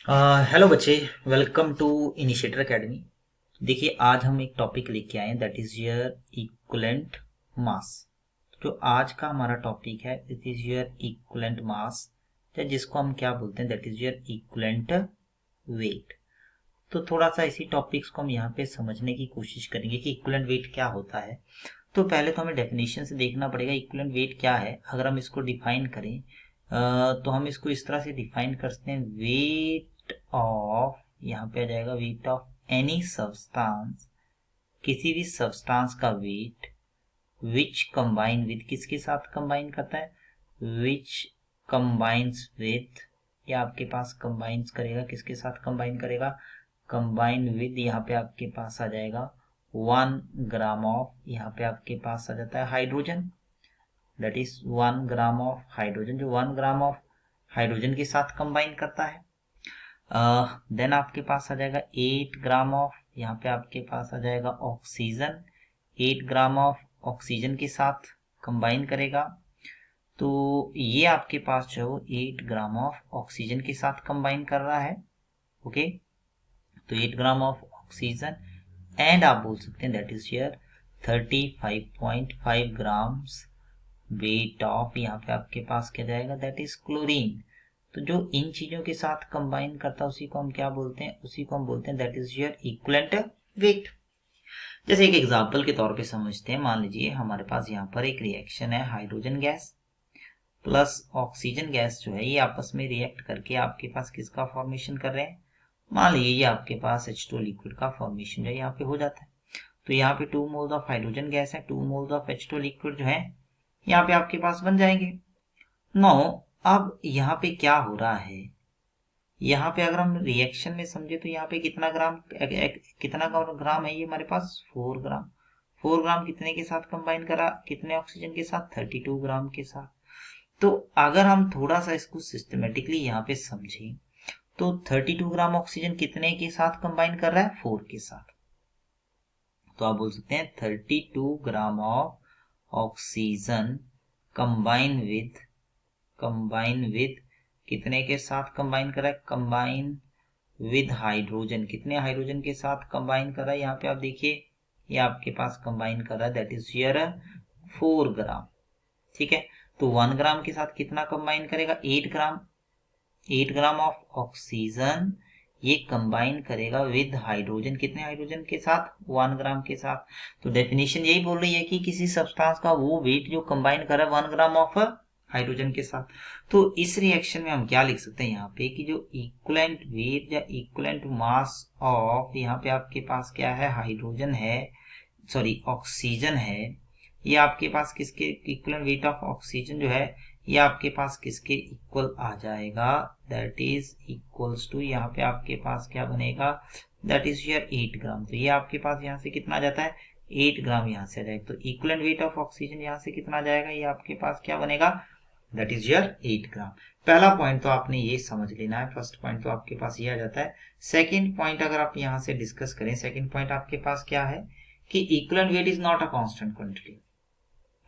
Hello बच्चे, welcome to initiator academy. देखिए, आज हम एक टॉपिक लेके आए हैं, that is your equivalent mass. जो आज का हमारा टॉपिक है, it is your equivalent mass, या जिसको हम क्या बोलते हैं, that is your equivalent weight. तो थोड़ा सा इसी टॉपिक्स को हम यहाँ पे समझने की कोशिश करेंगे कि इक्विवेलेंट वेट क्या होता है। तो पहले तो हमें डेफिनेशन से देखना पड़ेगा इक्विवेलेंट वेट क्या है। अगर हम इसको डिफाइन करें तो हम इसको इस तरह से डिफाइन कर सकते हैं, वेट ऑफ, यहाँ पे आ जाएगा वेट ऑफ एनी सब्सटेंस, किसी भी सब्सटेंस का वेट विच कंबाइन विद, किसके साथ कंबाइन करता है, विच कंबाइंस विद, या आपके पास कंबाइंस करेगा, किसके साथ कंबाइन करेगा, कंबाइन विद, यहाँ पे आपके पास आ जाएगा 1 ग्राम ऑफ, यहाँ पे आपके पास आ जाता है hydrogen, that is 1 gram of hydrogen, जो 1 ग्राम ऑफ हाइड्रोजन के साथ कंबाइन करता है। देन आपके पास आ जाएगा 8 ग्राम ऑफ, यहाँ पे आपके पास आ जाएगा ऑक्सीजन, 8 ग्राम ऑफ ऑक्सीजन के साथ कंबाइन करेगा। तो ये आपके पास जो 8 ग्राम ऑफ ऑक्सीजन के साथ कंबाइन कर रहा है। ओके, तो 8 ग्राम ऑफ ऑक्सीजन, एंड आप बोल सकते हैं that is your 35.5 grams weight of, यहाँ पे आपके पास क्या जाएगा, दैट इज क्लोरीन। तो जो इन चीजों के साथ कंबाइन करता है उसी को हम क्या बोलते हैं, उसी को हम बोलते हैं that is your equivalent weight. जैसे एक एग्जांपल के तौर पे समझते हैं, मान लीजिए हमारे पास यहाँ पर एक रिएक्शन है, hydrogen gas plus oxygen gas जो है ये आपस में रिएक्ट करके आपके पास किसका फॉर्मेशन कर रहे हैं, मान लीजिए ये आपके पास H2 लिक्विड का फॉर्मेशन जो है यहाँ पे हो जाता है। तो यहाँ पे 2 मोल्स ऑफ हाइड्रोजन गैस है, 2 मोल्स ऑफ H2 लिक्विड जो है यहाँ पे आपके पास बन जाएंगे। नो, अब यहाँ पे क्या हो रहा है, यहाँ पे अगर हम रिएक्शन में समझे तो यहाँ पे कितना ग्राम कितना ग्राम है ये हमारे पास, 4 ग्राम। 4 ग्राम कितने के साथ कंबाइन करा, कितने ऑक्सीजन के साथ, 32 ग्राम के साथ। तो अगर हम थोड़ा सा इसको सिस्टमेटिकली यहाँ पे समझें तो 32 ग्राम ऑक्सीजन कितने के साथ कंबाइन कर रहा है, 4 के साथ। तो आप बोल सकते हैं 32 gram of oxygen combine with कितने के साथ कंबाइन कर रहा है, कंबाइन विद हाइड्रोजन, कितने हाइड्रोजन के साथ कंबाइन कर रहा है, यहाँ पे आप देखिए ये आपके पास कंबाइन कर रहा है, दैट इज योर 4 ग्राम। ठीक है, तो 1 ग्राम के साथ कितना कंबाइन करेगा, 8 ग्राम। 8 ग्राम ऑफ ऑक्सीजन ये कंबाइन करेगा विद हाइड्रोजन, कितने हाइड्रोजन के साथ, 1 ग्राम के साथ। तो डेफिनेशन यही बोल रही है कि किसी सब्सटेंस का वो वेट जो कंबाइन कर रहा है 1 ग्राम ऑफ हाइड्रोजन के साथ। तो इस रिएक्शन में हम क्या लिख सकते हैं यहाँ पे कि जो इक्विवेलेंट वेट या इक्विवेलेंट मास ऑफ, यहाँ पे आपके पास क्या है, हाइड्रोजन है, सॉरी ऑक्सीजन है, ये आपके पास किसके इक्विवेलेंट वेट ऑफ ऑक्सीजन जो है ये आपके पास किसके इक्वल आ जाएगा, दैट इज इक्वल्स टू, यहाँ पे आपके पास क्या बनेगा, दैट इज योर 8 ग्राम। तो ये आपके पास यहाँ से कितना आ जाता है, 8 ग्राम यहाँ से आ जाएगा। तो इक्विवेलेंट वेट ऑफ ऑक्सीजन यहाँ से कितना आ जाएगा, ये आपके पास क्या बनेगा, दैट इज योर 8 ग्राम। पहला पॉइंट तो आपने ये समझ लेना है, फर्स्ट पॉइंट तो आपके पास ये आ जाता है। सेकेंड पॉइंट अगर आप यहाँ से डिस्कस करें, सेकेंड पॉइंट आपके पास क्या है कि equivalent weight is not a constant quantity.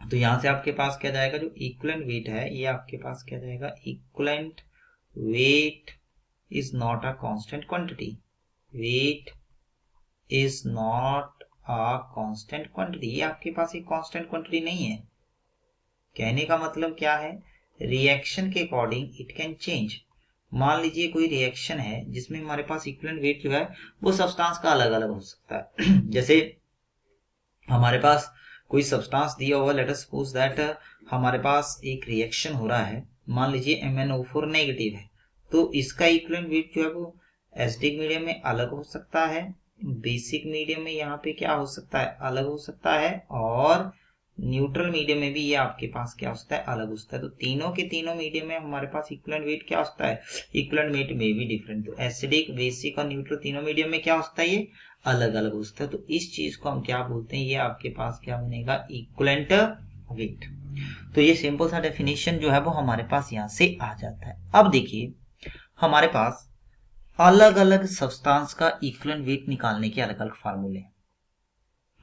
तो यहां से आपके पास क्या जाएगा, जो इक्विवेलेंट वेट है ये आपके पास क्या जाएगा, equivalent weight is not a constant quantity, weight is not a constant quantity, ये आपके पास एक कांस्टेंट क्वांटिटी नहीं है। कहने का मतलब क्या है, रिएक्शन के अकॉर्डिंग इट कैन चेंज। मान लीजिए कोई रिएक्शन है जिसमें हमारे पास इक्विवेलेंट वेट जो है वो सब्सटेंस का अलग अलग हो सकता है। जैसे हमारे पास कोई सब्सटेंस दिया हुआ, लेट अस सपोज दैट हमारे पास एक रिएक्शन हो रहा है, मान लीजिए MnO4 नेगेटिव है, तो इसका इक्विवेलेंट वेट जो है वो एसिडिक मीडियम में अलग हो सकता है, बेसिक मीडियम में यहाँ पे क्या हो सकता है, अलग हो सकता है, और न्यूट्रल मीडियम में भी ये आपके पास क्या हो सकता है, अलग हो सकता है। तो तीनों के तीनों मीडियम में हमारे पास इक्विवेलेंट वेट क्या हो सकता है, इक्विवेलेंट वेट में भी डिफरेंट। तो एसिडिक, बेसिक और न्यूट्रल तीनों मीडियम में क्या हो सकता है, ये अलग अलग हो सकता है। तो इस चीज को हम क्या बोलते हैं, ये आपके पास क्या बनेगा, इक्विवेलेंट वेट। तो ये सिंपल सा डेफिनेशन जो है वो हमारे पास यहाँ से आ जाता है। अब देखिए हमारे पास अलग अलग सब्सटेंस का इक्विवेलेंट वेट निकालने के अलग अलग फार्मूले हैं।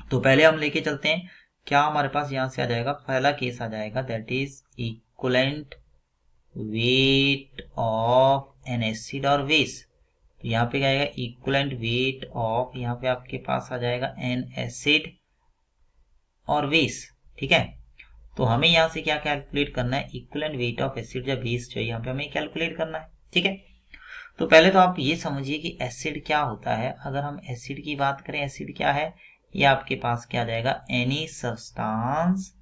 तो पहले हम लेके चलते हैं, क्या हमारे पास यहां से आ जाएगा, पहला केस आ जाएगा that is equivalent weight of N acid और बेस। तो यहाँ पे क्या आएगा, इक्वलेंट वेट ऑफ, यहाँ पे आपके पास आ जाएगा एन एसिड और बेस। ठीक है, तो हमें यहाँ से क्या कैलकुलेट करना है, इक्वलेंट वेट ऑफ एसिड या बेस जो यहाँ पे हमें कैलकुलेट करना है। ठीक है, तो पहले तो आप ये समझिए कि एसिड क्या होता है। अगर हम एसिड की बात करें, एसिड क्या है, ये आपके पास क्या आ जाएगा, any substance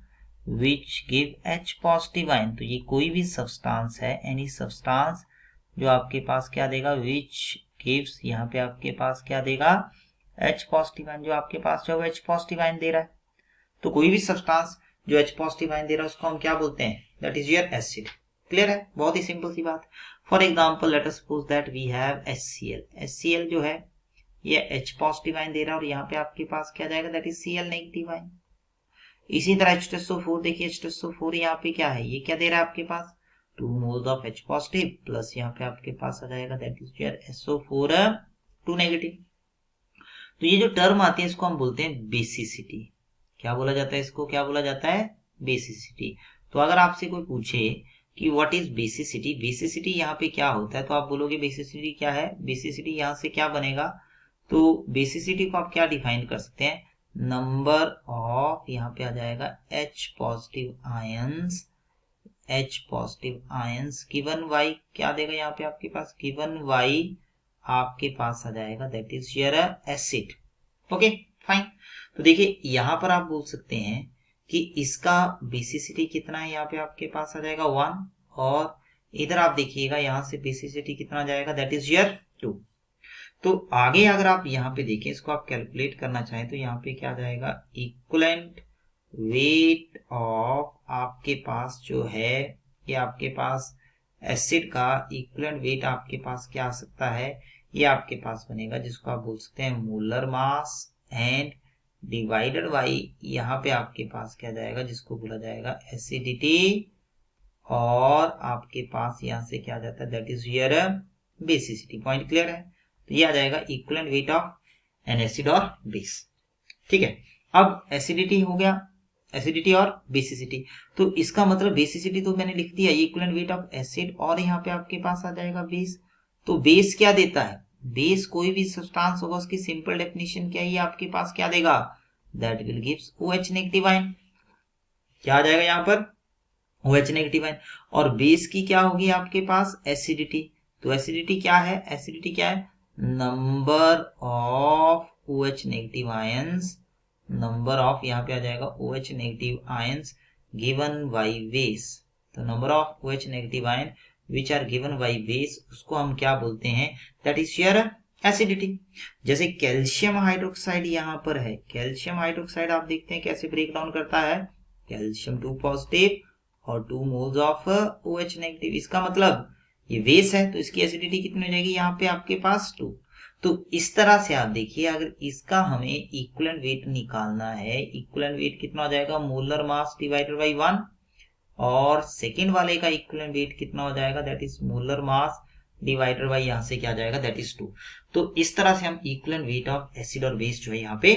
which give H positive ion. तो ये कोई भी सब्सटेंस है, एनी सब्सटेंस जो आपके पास क्या देगा, विच गिव्स, यहाँ पे आपके पास क्या देगा, H पॉजिटिव आयन। जो आपके पास जो H पॉजिटिव आयन दे रहा है, तो कोई भी सब्सटेंस जो H पॉजिटिव आयन दे रहा है उसको हम क्या बोलते हैं, that is your acid. Clear है, बहुत ही सिंपल सी बात। For example let us suppose that we have HCl। HCl जो है ये H पॉजिटिव आयन दे रहा है और यहाँ पे आपके पास क्या जाएगा, that is Cl negative ion. इसी तरह H2SO4 देखिए, H2SO4 यहाँ पे क्या है, ये क्या दे रहा है आपके पास, 2 moles of H positive plus यहाँ पे आपके पास आ जाएगा that is your SO4 2 negative. तो ये जो टर्म आती है इसको हम बोलते हैं बेसिसिटी। क्या बोला जाता है इसको, क्या बोला जाता है, बेसिसिटी। तो अगर आपसे कोई पूछे कि व्हाट इज बेसिसिटी, बेसिसिटी यहाँ पे क्या होता है, तो आप बोलोगे बेसिसिटी क्या है, बेसिसिटी यहाँ से क्या बनेगा, तो बेसिसिटी को आप क्या डिफाइन कर सकते हैं, नंबर ऑफ, यहाँ पे आ जाएगा H positive ions, H positive ions given Y, क्या देगा यहाँ पे आपके पास, गिवन Y आपके पास आ जाएगा that is your acid. Okay fine. तो देखिए यहाँ पर आप बोल सकते हैं कि इसका बेसिसिटी कितना है, यहाँ पे आपके पास आ जाएगा 1, और इधर आप देखिएगा यहाँ से बेसिसिटी कितना जाएगा, दैट इज योर 2। तो आगे अगर आप यहाँ पे देखें, इसको आप कैलकुलेट करना चाहें तो यहाँ पे क्या जाएगा, इक्वलेंट वेट ऑफ आपके पास जो है, ये आपके पास एसिड का इक्वलेंट वेट आपके पास क्या आ सकता है, ये आपके पास बनेगा जिसको आप बोल सकते हैं molar mass and divided by, यहाँ पे आपके पास क्या जाएगा, जिसको बोला जाएगा एसिडिटी, और आपके पास यहाँ से क्या जाता है, that is your basicity. Point clear है, तो ये आ जाएगा equivalent weight of N acid और बेस। ठीक है, अब एसिडिटी हो गया, एसिडिटी और बेसिसिटी, तो इसका मतलब बेसिसिटी तो मैंने लिख दिया, इक्वलेंट वेट ऑफ एसिड, और यहाँ पे आपके पास आ जाएगा बेस। तो बेस क्या देता है, बेस कोई भी सब्सटेंस होगा उसकी सिंपल डेफिनेशन क्या है, आपके पास क्या देगा, that will gives OH negative ion. क्या आ जाएगा यहाँ पर, OH नेगेटिव आयन। और बेस की क्या होगी आपके पास, एसिडिटी। तो एसिडिटी क्या है, एसिडिटी क्या है, number of OH negative ions, number of, यहाँ पे आ जाएगा OH negative ions given by base. तो number of OH negative ion which are given by base, उसको हम क्या बोलते हैं, दैट इज योर एसिडिटी। जैसे कैल्शियम हाइड्रोक्साइड यहाँ पर है, कैल्शियम हाइड्रोक्साइड आप देखते हैं कैसे ब्रेक डाउन करता है, कैल्शियम 2 पॉजिटिव और 2 मोल्स ऑफ OH नेगेटिव। इसका मतलब ये बेस है तो इसकी एसिडिटी कितनी हो जाएगी, यहाँ पे आपके पास 2। तो इस तरह से आप देखिए, अगर इसका हमें इक्वलेंट वेट निकालना है, इक्वलेंट वेट कितना हो जाएगा, मोलर मास डिवाइडेड बाय 1, और सेकेंड वाले का इक्वलेंट वेट कितना हो जाएगा, that is molar mass divided by यहाँ से क्या जाएगा, दैट इज 2। तो इस तरह से हम इक्वलेंट वेट ऑफ एसिड और बेस जो है यहाँ पे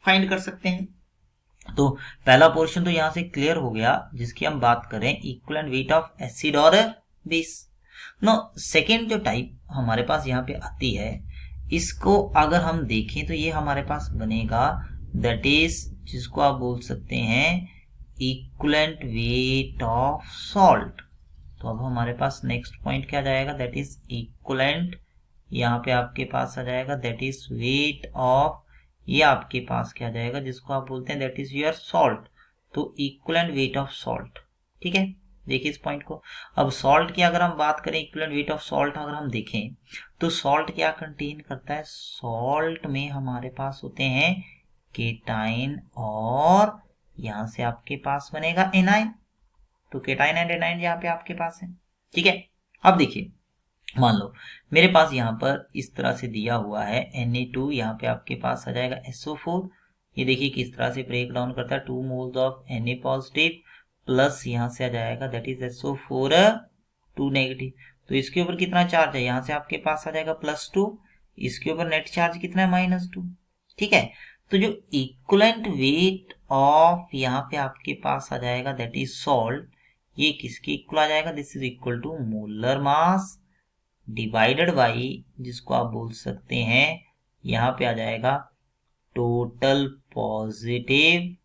फाइंड कर सकते हैं। तो पहला पोर्शन तो यहाँ से क्लियर हो गया, जिसकी हम बात करें इक्वलेंट वेट ऑफ एसिड और बेस। नो सेकेंड जो टाइप हमारे पास यहाँ पे आती है, इसको अगर हम देखें तो ये हमारे पास बनेगा दैट इज, जिसको आप बोल सकते हैं इक्वलेंट वेट ऑफ सॉल्ट। तो अब हमारे पास नेक्स्ट पॉइंट क्या जाएगा, दैट इज इक्वलेंट, यहाँ पे आपके पास आ जाएगा दैट इज वेट ऑफ, ये आपके पास क्या जाएगा, जिसको आप बोलते हैं दैट इज योर सॉल्ट। तो इक्वलेंट वेट ऑफ सॉल्ट। ठीक है, देखिए इस पॉइंट को। अब सॉल्ट की अगर हम बात करें, इक्वलेंट वेट ऑफ सॉल्ट अगर हम देखें तो सॉल्ट क्या कंटेन करता है, सॉल्ट में हमारे पास होते हैं केटाइन, और यहां से आपके पास बनेगा एनाइन। तो केटाइन एंड एनाइन यहाँ पे आपके पास है। ठीक है, अब देखिए मान लो मेरे पास यहाँ पर इस तरह से दिया हुआ है Na2, यहाँ पे आपके पास आ जाएगा SO4। ये देखिए किस तरह से ब्रेक डाउन करता है, 2 moles of Na positive plus यहाँ से आ जाएगा दैट इज SO4 2 नेगेटिव। तो इसके ऊपर कितना चार्ज है, यहाँ से आपके पास आ जाएगा +2, इसके ऊपर नेट चार्ज कितना है, -2। ठीक है, तो जो इक्वलेंट वेट ऑफ यहाँ पे आपके पास आ जाएगा दैट इज सॉल्ट, ये किसके इक्वल आ जाएगा, this is equal to molar mass divided by जिसको आप बोल सकते हैं यहाँ पे आ जाएगा टोटल पॉजिटिव,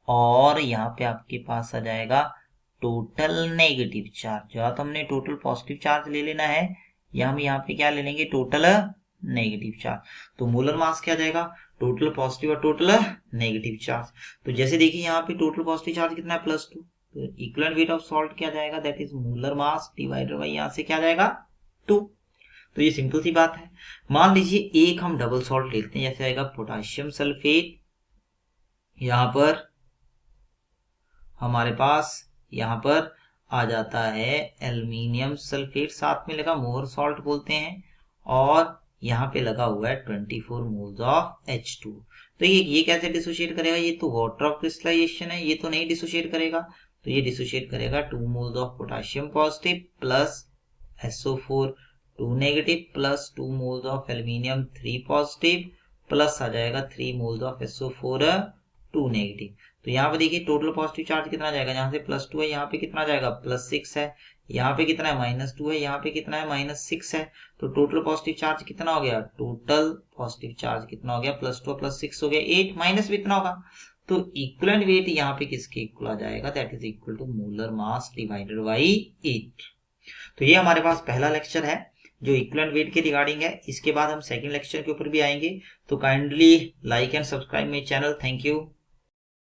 और यहाँ पे आपके पास आ जाएगा टोटल नेगेटिव चार्ज। या तो हमने टोटल पॉजिटिव चार्ज ले लेना है या हम यहाँ पे क्या ले लेंगे, टोटल नेगेटिव चार्ज। तो मोलर मास क्या जाएगा, टोटल पॉजिटिव और टोटल नेगेटिव चार्ज। तो जैसे देखिए यहाँ पे टोटल पॉजिटिव चार्ज कितना है, +2। तो इक्विवेलेंट वेट ऑफ सॉल्ट क्या जाएगा, that is molar mass divided by यहाँ से क्या जाएगा 2। तो ये सिंपल सी बात है। मान लीजिए एक हम डबल सॉल्ट लेते हैं, जैसे आएगा पोटाशियम सल्फेट, यहाँ पर हमारे पास यहाँ पर आ जाता है एल्युमिनियम सल्फेट, साथ में लगा मोर सॉल्ट बोलते हैं, और यहाँ पे लगा हुआ है 24 मोल्स ऑफ H2। तो ये कैसे डिसोशिएट करेगा, ये तो वाटर ऑफ क्रिस्टलाइजेशन है, ये तो नहीं डिसोशिएट करेगा। तो ये डिसोशिएट करेगा 2 moles of potassium positive plus SO4 2 negative plus 2 moles of aluminium 3 positive plus आ जाएगा 3 मोल्स ऑफ SO4 2 नेगेटिव। तो यहाँ पे देखिए टोटल पॉजिटिव चार्ज कितना जाएगा, यहाँ से +2 है, यहाँ पे कितना जाएगा +6 है, यहाँ पे कितना है -2 है, यहाँ पे कितना है -6 है। तो टोटल पॉजिटिव चार्ज कितना हो गया, टोटल पॉजिटिव चार्ज कितना हो गया, +2 +6 हो गया 8, माइनस भी इतना होगा। तो इक्विवेलेंट वेट यहाँ पे किसके इक्वल आ जाएगा, that is equal to molar mass divided by 8। तो ये हमारे पास पहला लेक्चर है जो इक्विवेलेंट वेट के रिगार्डिंग है। इसके बाद हम सेकंड लेक्चर के ऊपर भी आएंगे। तो kindly like and subscribe my channel. Thank you.